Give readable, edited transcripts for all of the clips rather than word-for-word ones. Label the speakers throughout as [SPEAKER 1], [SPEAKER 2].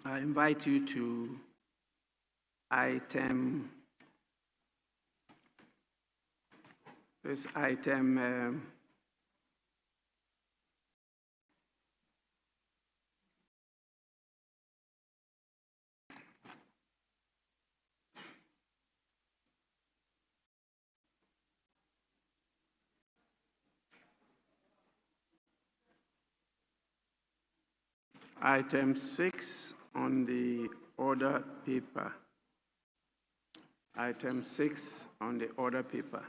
[SPEAKER 1] I invite you to item 6 on the order paper. Item 6 on the order paper.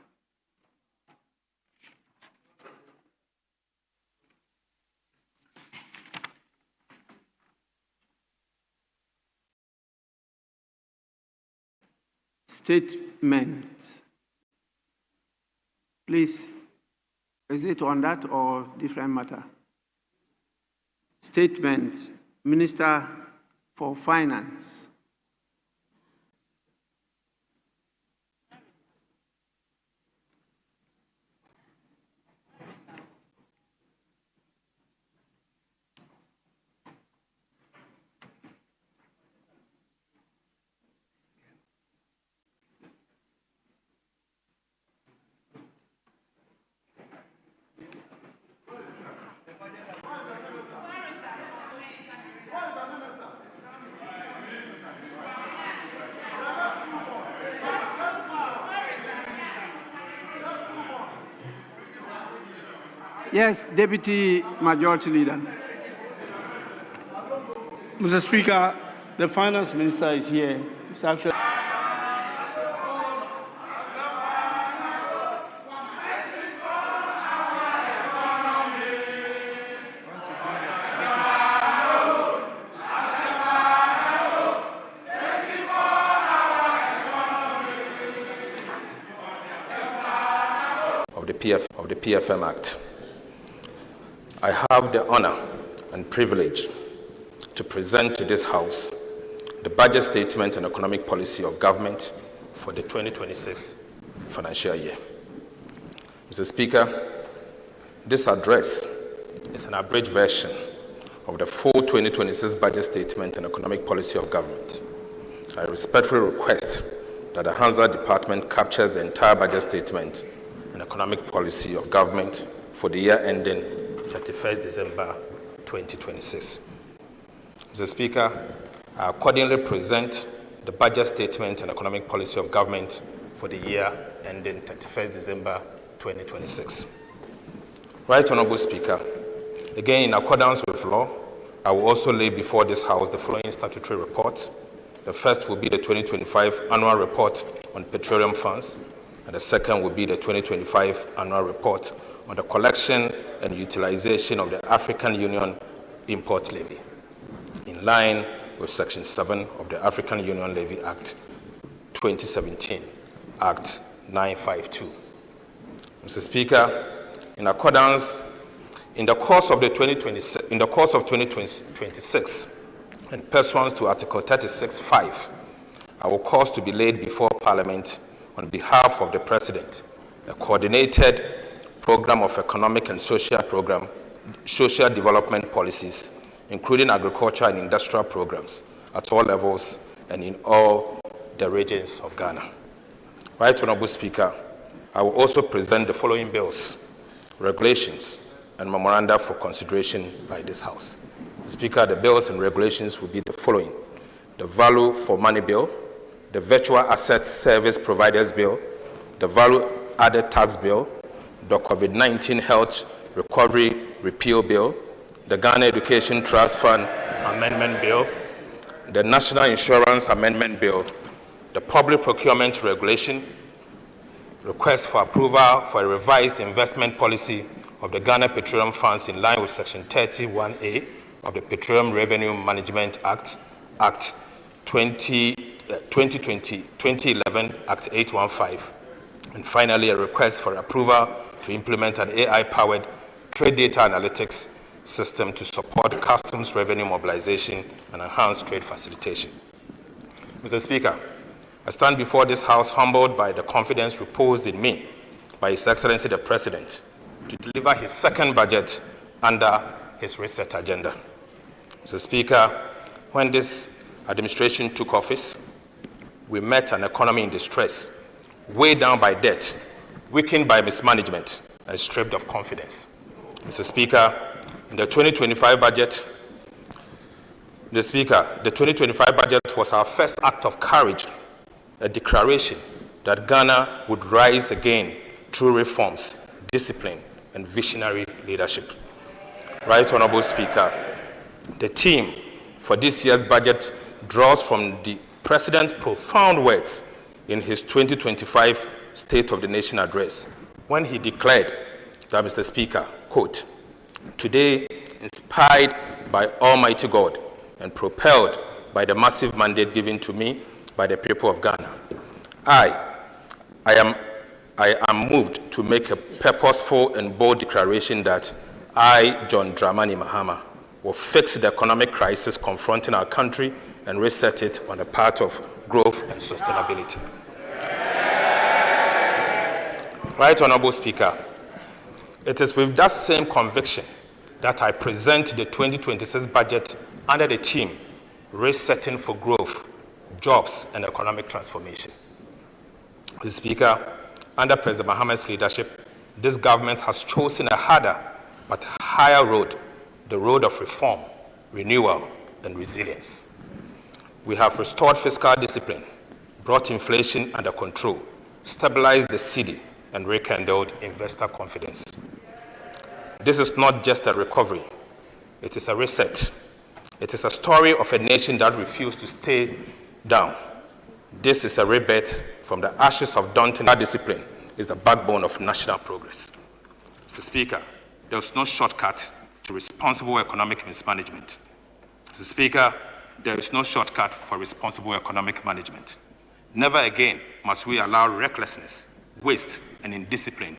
[SPEAKER 1] Statement. Please, is it on that or different matter? Statement, Minister for Finance. Yes, Deputy Majority Leader.
[SPEAKER 2] Mr. Speaker, the Finance Minister is here. It's actually
[SPEAKER 3] of the PFM Act. I have the honor and privilege to present to this House the budget statement and economic policy of government for the 2026 financial year. Mr. Speaker, this address is an abridged version of the full 2026 budget statement and economic policy of government. I respectfully request that the Hansard Department captures the entire budget statement and economic policy of government for the year ending 31st December 2026. Mr. Speaker, I accordingly present the budget statement and economic policy of government for the year ending 31st December 2026. Right Honorable Speaker, again in accordance with law, I will also lay before this House the following statutory reports. The first will be the 2025 annual report on petroleum funds, and the second will be the 2025 annual report on the collection and utilization of the African Union Import Levy, in line with Section 7 of the African Union Levy Act 2017, Act 952. Mr. Speaker, in the course of 2026, and pursuant to Article 36(5), I will cause to be laid before Parliament on behalf of the President a coordinated program of economic and social development policies, including agriculture and industrial programs at all levels and in all the regions of Ghana. Right Honorable Speaker, I will also present the following bills, regulations, and memoranda for consideration by this House. Speaker, the bills and regulations will be the following: the Value for Money Bill, the Virtual Asset Service Providers Bill, the Value Added Tax Bill, the COVID-19 Health Recovery Repeal Bill, the Ghana Education Trust Fund Amendment Bill, the National Insurance Amendment Bill, the Public Procurement Regulation, request for approval for a revised investment policy of the Ghana Petroleum Funds in line with Section 31A of the Petroleum Revenue Management Act, Act 2011, Act 815. And finally, a request for approval to implement an AI-powered trade data analytics system to support customs revenue mobilization and enhance trade facilitation. Mr. Speaker, I stand before this House humbled by the confidence reposed in me by His Excellency the President to deliver his second budget under his reset agenda. Mr. Speaker, When this administration took office, we met an economy in distress, weighed down by debt, weakened by mismanagement, and stripped of confidence. Mr. Speaker, in the 2025 budget, the 2025 budget was our first act of courage, a declaration that Ghana would rise again through reforms, discipline, and visionary leadership. Right Honorable Speaker, the theme for this year's budget draws from the President's profound words in his 2025 State of the Nation address, when he declared that, Mr. Speaker, quote, "Today, inspired by Almighty God and propelled by the massive mandate given to me by the people of Ghana, I am moved to make a purposeful and bold declaration that I, John Dramani Mahama, will fix the economic crisis confronting our country and reset it on the path of growth and sustainability." Right Honorable Speaker, it is with that same conviction that I present the 2026 budget under the theme, Resetting for Growth, Jobs and Economic Transformation. Mr. Speaker, under President Mahama's leadership, this government has chosen a harder but higher road, the road of reform, renewal, and resilience. We have restored fiscal discipline, brought inflation under control, stabilized the cedi, and rekindled investor confidence. This is not just a recovery, it is a reset. It is a story of a nation that refused to stay down. This is a rebirth from the ashes of daunting. That discipline is the backbone of national progress. Mr. Speaker, there is no shortcut to responsible economic mismanagement. Mr. Speaker, there is no shortcut for responsible economic management. Never again must we allow recklessness, waste, and indiscipline